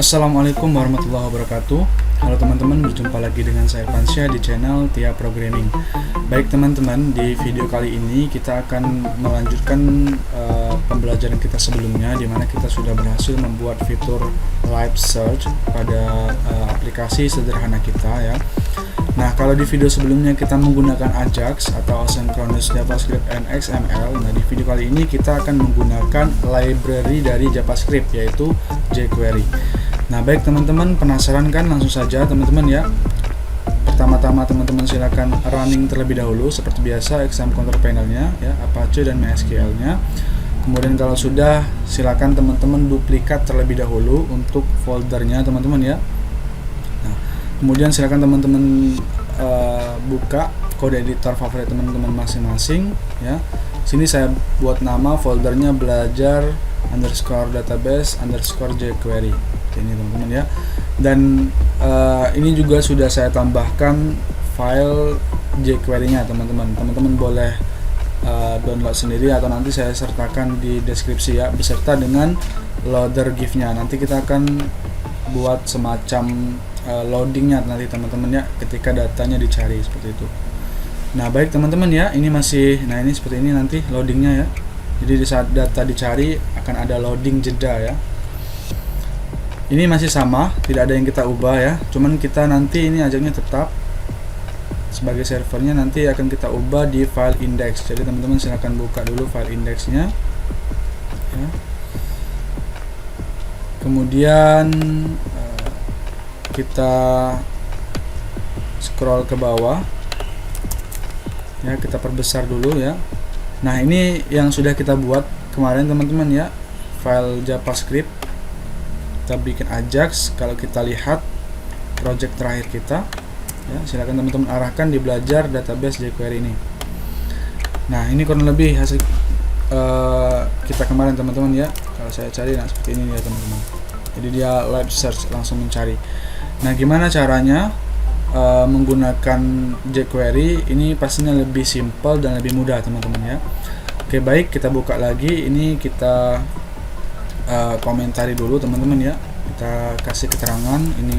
Assalamualaikum warahmatullahi wabarakatuh. Halo teman-teman, berjumpa lagi dengan saya Fansya di channel Tia Programming. Baik teman-teman, di video kali ini kita akan melanjutkan pembelajaran kita sebelumnya, di mana kita sudah berhasil membuat fitur live search pada aplikasi sederhana kita ya. Nah, kalau di video sebelumnya kita menggunakan Ajax atau Asynchronous JavaScript and XML. Nah, di video kali ini kita akan menggunakan library dari JavaScript, yaitu jQuery. Nah, baik teman-teman, penasaran kan? Langsung saja teman-teman ya. Pertama-tama teman-teman silakan running terlebih dahulu seperti biasa exam control panelnya ya, Apache dan MySQL-nya. Kemudian kalau sudah, silakan teman-teman duplikat terlebih dahulu untuk foldernya teman-teman ya. Kemudian silakan teman-teman buka kode editor favorit teman-teman masing-masing ya. Sini saya buat nama foldernya belajar _database _jQuery. Ini teman-teman ya. Dan ini juga sudah saya tambahkan file jQuery-nya teman-teman. Teman-teman boleh download sendiri atau nanti saya sertakan di deskripsi ya, beserta dengan loader GIF-nya. Nanti kita akan buat semacam loadingnya nanti teman-teman ya, ketika datanya dicari seperti itu. Nah, baik teman-teman ya, ini masih, nah ini seperti ini nanti loadingnya ya. Jadi di saat data dicari akan ada loading jeda ya. Ini masih sama, tidak ada yang kita ubah ya. Cuman kita nanti ini ajaknya tetap sebagai servernya, nanti akan kita ubah di file index. Jadi teman-teman silahkan buka dulu file indexnya ya. Kemudian kita scroll ke bawah ya, kita perbesar dulu ya. Nah, ini yang sudah kita buat kemarin teman-teman ya, file JavaScript. Kita bikin Ajax. Kalau kita lihat project terakhir kita ya, silakan teman-teman arahkan di belajar database jQuery ini. Nah, ini kurang lebih hasil kita kemarin teman-teman ya. Kalau saya cari, nah seperti ini ya teman-teman. Jadi dia live search, langsung mencari. Nah, gimana caranya menggunakan jQuery? Ini pastinya lebih simple dan lebih mudah teman-teman ya. Oke, baik, kita buka lagi. Ini kita komentari dulu teman-teman ya. Kita kasih keterangan. Ini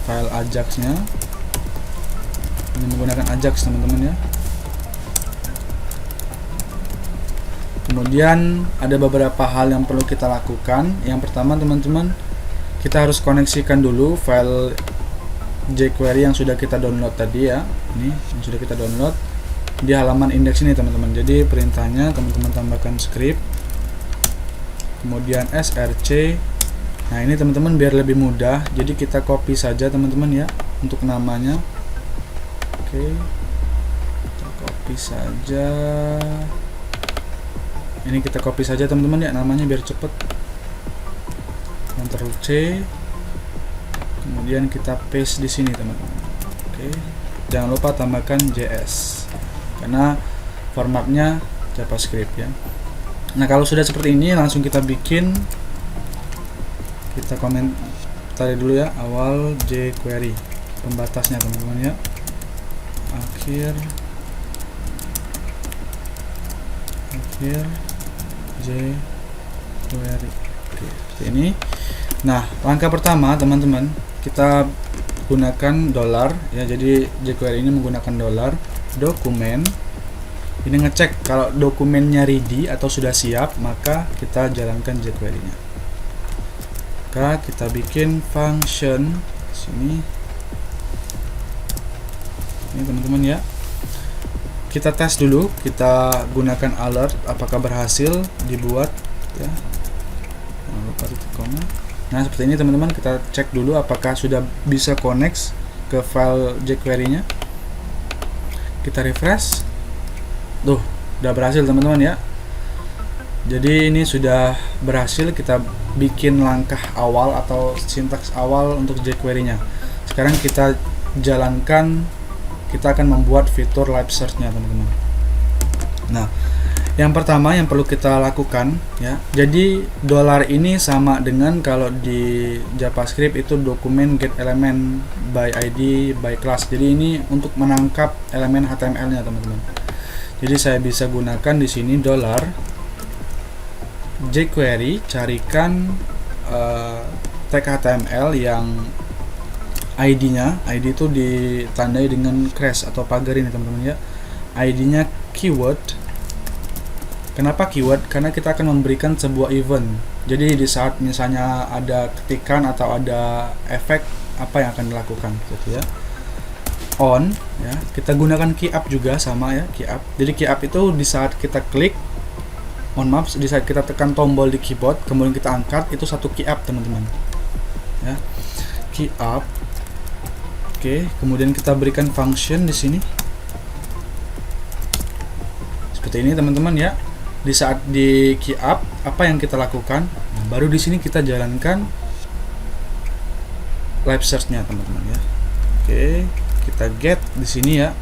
file Ajax-nya. Ini menggunakan Ajax teman-teman ya. Kemudian ada beberapa hal yang perlu kita lakukan. Yang pertama teman-teman, kita harus koneksikan dulu file jQuery yang sudah kita download tadi ya. Ini yang sudah kita download di halaman indeks ini teman-teman. Jadi perintahnya teman-teman tambahkan script, kemudian src. Nah, ini teman-teman biar lebih mudah, jadi kita copy saja teman-teman ya untuk namanya. Oke, kita copy saja. Ini kita copy saja teman-teman ya, namanya biar cepet. Ctrl C, kemudian kita paste di sini teman-teman. Oke, jangan lupa tambahkan JS karena formatnya JavaScript ya. Nah, kalau sudah seperti ini, langsung kita bikin, kita komentari dulu ya, awal jQuery, pembatasnya teman-teman ya, akhir jQuery. Oke, seperti ini. Nah, langkah pertama teman-teman, kita gunakan $, ya. Jadi jQuery ini menggunakan $dokumen. Ini ngecek kalau dokumennya ready atau sudah siap, maka kita jalankan jQuery-nya. Maka kita bikin function sini. Ini teman-teman ya. Kita tes dulu, kita gunakan alert apakah berhasil dibuat ya. Jangan lupa titik koma. Nah, seperti ini teman-teman, kita cek dulu apakah sudah bisa connect ke file jQuery-nya. Kita refresh. Tuh, udah berhasil teman-teman ya. Jadi ini sudah berhasil, kita bikin langkah awal atau sintaks awal untuk jQuery-nya. Sekarang kita jalankan, kita akan membuat fitur live search-nya teman-teman. Nah, yang pertama yang perlu kita lakukan ya, jadi $ ini sama dengan kalau di JavaScript itu dokumen get element by ID by class. Jadi ini untuk menangkap elemen HTML-nya teman-teman. Jadi saya bisa gunakan di sini $jQuery, carikan tag HTML yang ID itu ditandai dengan crash atau pagar ini teman-teman ya. ID-nya keyword. Kenapa keyword? Karena kita akan memberikan sebuah event. Jadi di saat misalnya ada ketikan atau ada efek, apa yang akan dilakukan gitu ya. On ya, kita gunakan key up juga sama ya, key up. Jadi key up itu di saat kita klik, di saat kita tekan tombol di keyboard kemudian kita angkat, itu satu key up teman-teman ya, key up. Oke, kemudian kita berikan function di sini seperti ini teman-teman ya. Di saat di key up, apa yang kita lakukan? Nah, baru di sini kita jalankan live search-nya teman-teman ya. Oke, kita get di sini ya.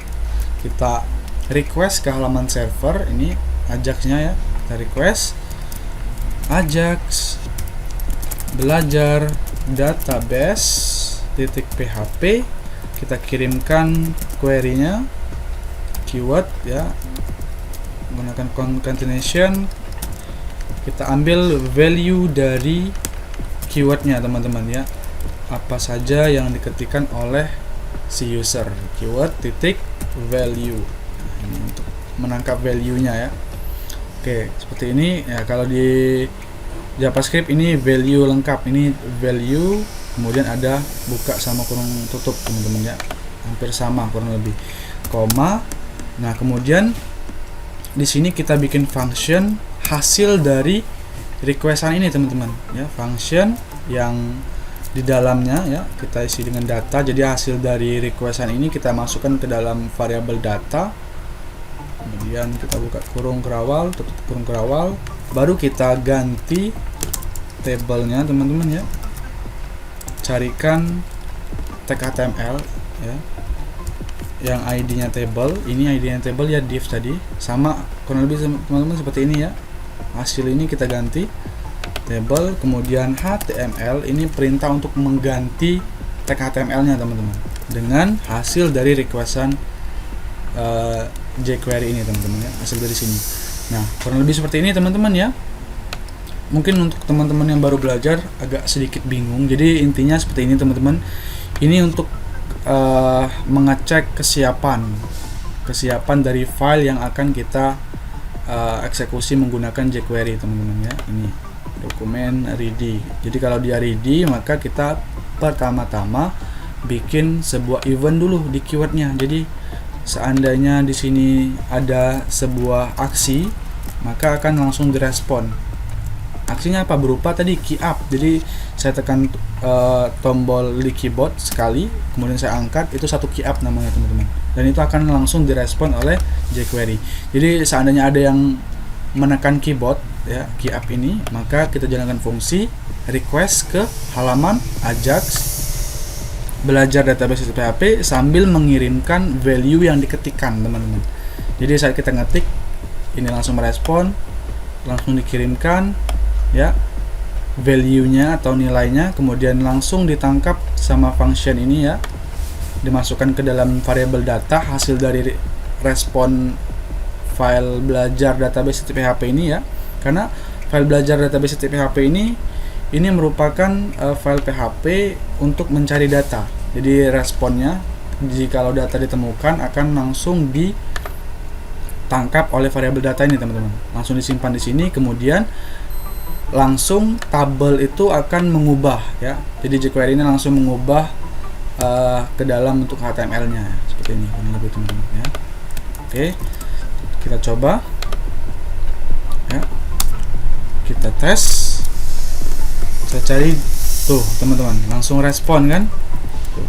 Kita request ke halaman server ini, Ajax-nya ya. Kita request Ajax belajar database.php. Kita kirimkan query-nya, keyword ya, menggunakan concatenation. Kita ambil value dari keywordnya teman-teman ya, apa saja yang diketikkan oleh si user, keyword titik value. Nah, ini untuk menangkap value-nya ya. Oke, seperti ini ya. Kalau di JavaScript ini value lengkap, ini value kemudian ada buka sama kurung tutup teman-teman ya, hampir sama kurang lebih, koma. Nah kemudian di sini kita bikin function hasil dari requestan ini teman-teman ya, function yang di dalamnya ya kita isi dengan data. Jadi hasil dari requestan ini kita masukkan ke dalam variabel data, kemudian kita buka kurung kerawal, tutup kurung kerawal, baru kita ganti tabelnya teman-teman ya. Carikan tag HTML ya, yang ID-nya table. Ini ID-nya table ya, div tadi sama kurang lebih teman-teman seperti ini ya. Hasil ini kita ganti table, kemudian HTML ini perintah untuk mengganti tag HTML-nya teman-teman dengan hasil dari requestan jQuery ini teman-teman ya, hasil dari sini. Nah kurang lebih seperti ini teman-teman ya. Mungkin untuk teman-teman yang baru belajar agak sedikit bingung, jadi intinya seperti ini teman-teman. Ini untuk mengecek kesiapan dari file yang akan kita eksekusi menggunakan jQuery teman-teman ya. Ini dokumen ready. Jadi kalau dia ready, maka kita pertama-tama bikin sebuah event dulu di keywordnya. Jadi seandainya di sini ada sebuah aksi, maka akan langsung direspon. Aksinya apa? Berupa tadi key up. Jadi saya tekan tombol di keyboard sekali, kemudian saya angkat, itu satu key up namanya teman-teman. Dan itu akan langsung direspon oleh jQuery. Jadi seandainya ada yang menekan keyboard ya, key up ini, maka kita jalankan fungsi request ke halaman Ajax belajar database PHP sambil mengirimkan value yang diketikkan teman-teman. Jadi saat kita ngetik, ini langsung merespon, langsung dikirimkan ya value-nya atau nilainya, kemudian langsung ditangkap sama function ini ya, dimasukkan ke dalam variabel data hasil dari respon file belajar database PHP ini ya. Karena file belajar database PHP ini merupakan file PHP untuk mencari data. Jadi responnya jikalau data ditemukan akan langsung ditangkap oleh variabel data ini teman-teman, langsung disimpan di sini, kemudian langsung tabel itu akan mengubah ya. Jadi jQuery ini langsung mengubah ke dalam bentuk HTML-nya seperti ini kurang lebih teman-teman ya. Oke, kita coba ya, kita tes. Saya cari tuh teman-teman, langsung respon kan tuh.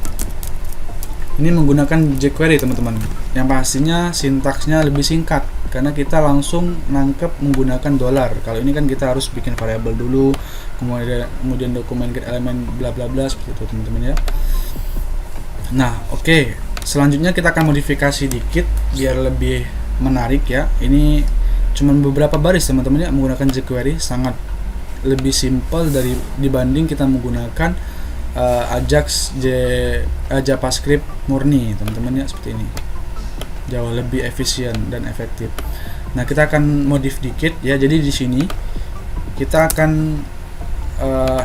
Ini menggunakan jQuery teman-teman, yang pastinya sintaksnya lebih singkat karena kita langsung nangkep menggunakan $. Kalau ini kan kita harus bikin variabel dulu, kemudian dokumen get elemen bla bla bla seperti itu teman-teman ya. Nah oke, selanjutnya kita akan modifikasi dikit biar lebih menarik ya. Ini cuma beberapa baris teman-teman ya, menggunakan jQuery sangat lebih simpel dibanding kita menggunakan Ajax JavaScript murni teman-teman ya, seperti ini jauh lebih efisien dan efektif. Nah kita akan modif dikit ya. Jadi di sini kita akan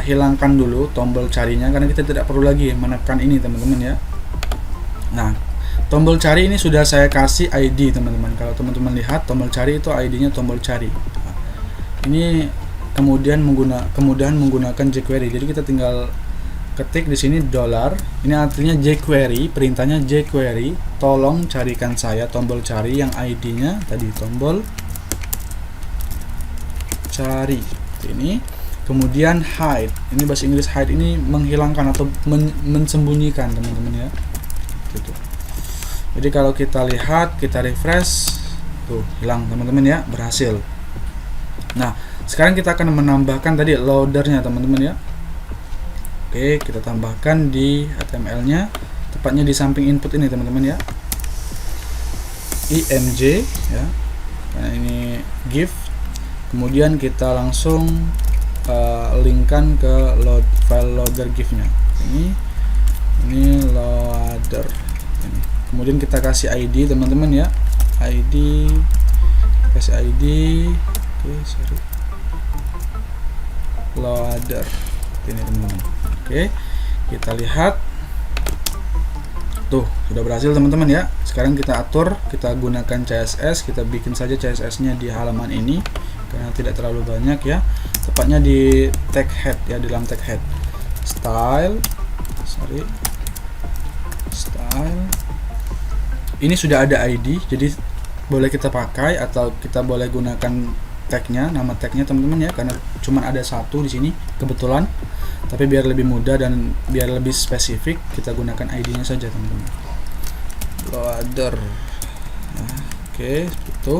hilangkan dulu tombol carinya karena kita tidak perlu lagi menekan ini teman-teman ya. Nah, tombol cari ini sudah saya kasih ID teman-teman. Kalau teman-teman lihat tombol cari itu ID-nya tombol cari. Nah, ini kemudian kemudahan menggunakan jQuery. Jadi kita tinggal ketik di sini $. Ini artinya jQuery, perintahnya jQuery, tolong carikan saya tombol cari yang ID-nya tadi tombol cari. Ini kemudian hide. Ini bahasa Inggris hide ini menghilangkan atau mensembunyikan teman-teman ya. Gitu. Jadi kalau kita lihat, kita refresh, tuh hilang teman-teman ya, berhasil. Nah, sekarang kita akan menambahkan tadi loadernya teman-teman ya. Oke, kita tambahkan di HTML-nya, tepatnya di samping input ini teman-teman ya. img ya. Nah, ini GIF. Kemudian kita langsung linkkan ke file loader GIF-nya. Ini loader. Ini. Kemudian kita kasih ID teman-teman ya. Kasih ID. Oke, sorry. Loader. Ini teman-teman. Oke, kita lihat. Tuh, sudah berhasil teman-teman ya. Sekarang kita atur, kita gunakan CSS, kita bikin saja CSS-nya di halaman ini karena tidak terlalu banyak ya. Tepatnya di tag head ya, di dalam tag head. Style. Ini sudah ada ID, jadi boleh kita pakai atau kita boleh gunakan tagnya, nama tagnya teman-teman ya, karena cuma ada satu di sini kebetulan. Tapi biar lebih mudah dan biar lebih spesifik, kita gunakan ID-nya saja teman-teman. Loader. Nah, oke, seperti itu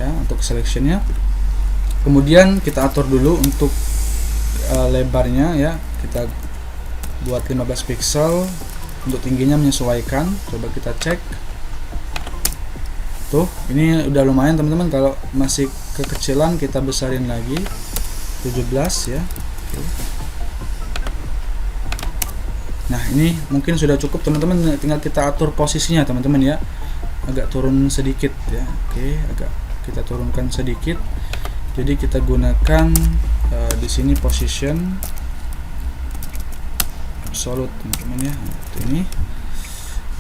ya untuk selectionnya. Kemudian kita atur dulu untuk lebarnya ya, kita buat 15 pixel. Untuk tingginya menyesuaikan, coba kita cek. Tuh, ini udah lumayan teman-teman. Kalau masih kekecilan kita besarin lagi 17 ya. Oke. Nah, ini mungkin sudah cukup teman-teman, tinggal kita atur posisinya teman-teman ya. Agak turun sedikit ya. Oke, agak kita turunkan sedikit. Jadi kita gunakan di sini position absolute teman-teman ya. Ini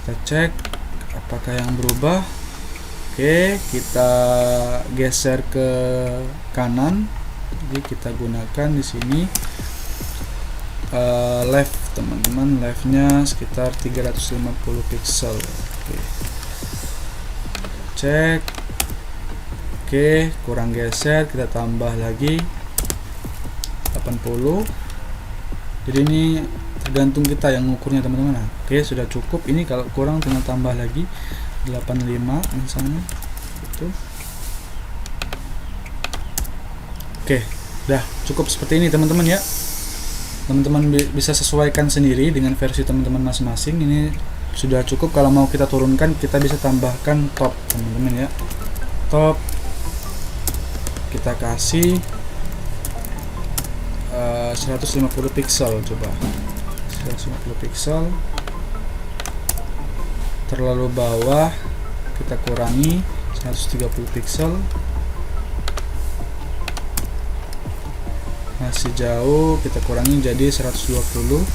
kita cek apakah yang berubah. Oke, kita geser ke kanan. Jadi kita gunakan di sini left teman-teman, leftnya sekitar 350 pixel. Oke. Cek. Oke, kurang geser, kita tambah lagi 80. Jadi ini tergantung kita yang ngukurnya teman-teman. Oke, sudah cukup. Ini kalau kurang tinggal tambah lagi 85 misalnya. Itu. Oke, udah cukup seperti ini teman-teman ya. Teman-teman bisa sesuaikan sendiri dengan versi teman-teman masing-masing. Ini sudah cukup. Kalau mau kita turunkan, kita bisa tambahkan top teman-teman ya. Top kita kasih 150 pixel, coba 150 pixel. Terlalu bawah kita kurangi 130 pixel. Masih jauh, kita kurangi jadi 120.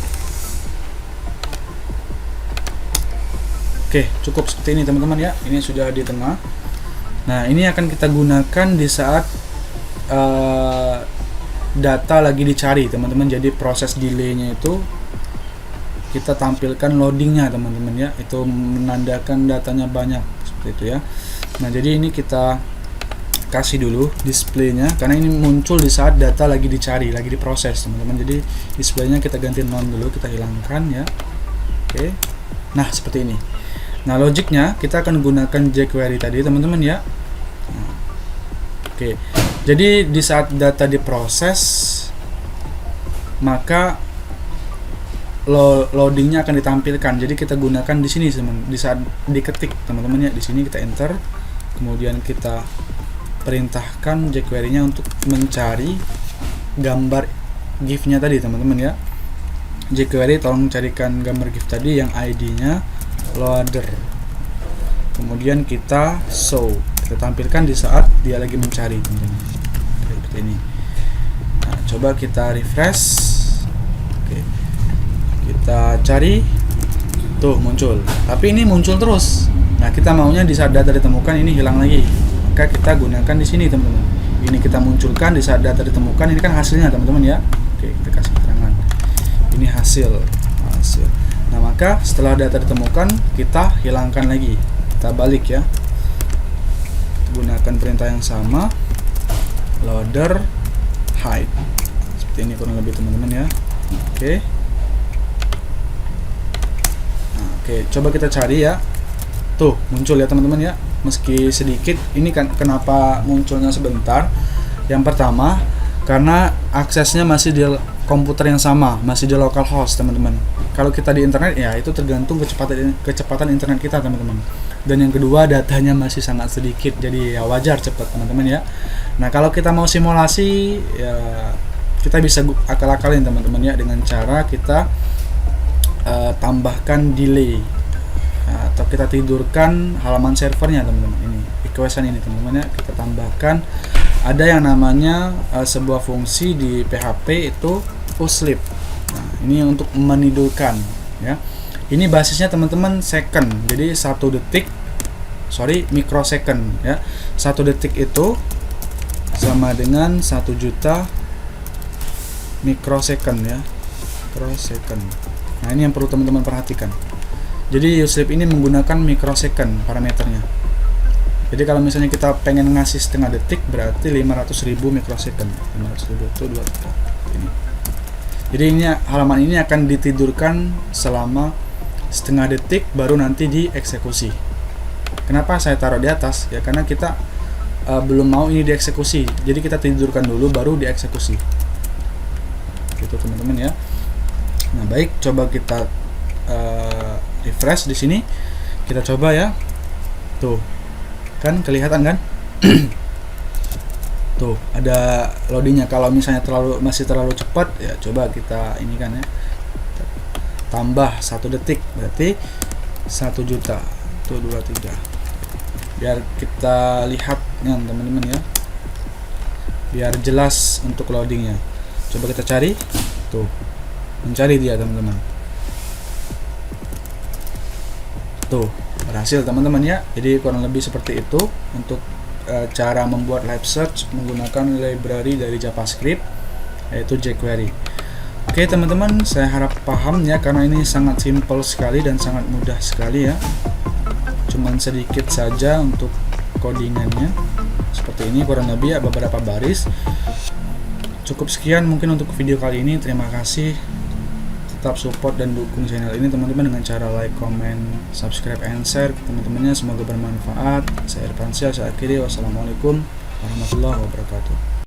Oke, cukup seperti ini teman-teman ya. Ini sudah di tengah. Nah, ini akan kita gunakan di saat data lagi dicari teman-teman. Jadi proses delaynya itu kita tampilkan loadingnya teman-teman ya. Itu menandakan datanya banyak seperti itu ya. Nah, jadi ini kita kasih dulu displaynya karena ini muncul di saat data lagi dicari, lagi diproses teman-teman. Jadi displaynya kita ganti none dulu, kita hilangkan ya. Oke. Nah, seperti ini. Nah, logiknya kita akan gunakan jQuery tadi teman-teman ya. Nah, oke. Jadi di saat data diproses maka loadingnya akan ditampilkan. Jadi kita gunakan di sini di saat diketik teman-teman ya. Di sini kita enter, kemudian kita perintahkan jQuery-nya untuk mencari gambar GIF-nya tadi teman-teman ya. jQuery tolong carikan gambar GIF tadi yang ID-nya loader. Kemudian kita show, kita tampilkan di saat dia lagi mencari teman-teman. Seperti ini. Nah, coba kita refresh. Oke, kita cari, tuh muncul, tapi ini muncul terus. Nah, kita maunya di saat data ditemukan ini hilang lagi, maka kita gunakan di sini teman-teman. Ini kita munculkan di saat data ditemukan, ini kan hasilnya teman-teman ya. Oke, kita kasih keterangan ini hasil. Nah, maka setelah data ditemukan kita hilangkan lagi, kita balik ya, gunakan perintah yang sama, loader hide, seperti ini kurang lebih teman-teman ya. Oke. Nah, oke, coba kita cari ya, tuh muncul ya teman-teman ya, meski sedikit. Ini kan kenapa munculnya sebentar? Yang pertama karena aksesnya masih di komputer yang sama, masih di localhost teman-teman. Kalau kita di internet ya itu tergantung kecepatan internet kita teman-teman. Dan yang kedua, datanya masih sangat sedikit, jadi ya wajar cepat teman-teman ya. Nah, kalau kita mau simulasi ya kita bisa akal-akalin teman-teman ya, dengan cara kita tambahkan delay atau kita tidurkan halaman servernya teman-teman. Ini requestan ini teman-teman ya, kita tambahkan ada yang namanya sebuah fungsi di PHP itu sleep. Nah, ini untuk menidurkan ya. Ini basisnya teman-teman second, jadi 1 detik, microsecond ya. 1 detik itu sama dengan 1 juta microsecond ya, microsecond. Nah, ini yang perlu teman-teman perhatikan. Jadi uSleep ini menggunakan microsecond parameternya. Jadi kalau misalnya kita pengen ngasih setengah detik, berarti 500.000 microsecond. 500.000 itu 2 detik. Ini. Jadi ini halaman ini akan ditidurkan selama setengah detik, baru nanti dieksekusi. Kenapa saya taruh di atas? Ya karena kita belum mau ini dieksekusi. Jadi kita tidurkan dulu, baru dieksekusi. Gitu teman-teman ya. Nah, baik, coba kita refresh di sini. Kita coba ya. Tuh. Kan kelihatan kan? Tuh, ada loadingnya. Kalau misalnya masih terlalu cepat, ya coba kita ini kan ya. Tambah 1 detik, berarti 1 juta. Tuh 23. Biar kita lihat ya teman-teman ya. Biar jelas untuk loadingnya. Coba kita cari. Tuh. Mencari dia teman-teman. Tuh, berhasil teman-teman ya. Jadi kurang lebih seperti itu untuk cara membuat live search menggunakan library dari JavaScript, yaitu jQuery. Oke teman-teman, saya harap paham ya, karena ini sangat simple sekali dan sangat mudah sekali ya. Cuman sedikit saja untuk codingannya. Seperti ini kurang lebih ya, beberapa baris. Cukup sekian mungkin untuk video kali ini. Terima kasih. Tetap support dan dukung channel ini teman-teman dengan cara like, comment, subscribe, and share ke teman-temannya. Semoga bermanfaat. Saya Irfansyah, saya akhiri. Wassalamualaikum warahmatullahi wabarakatuh.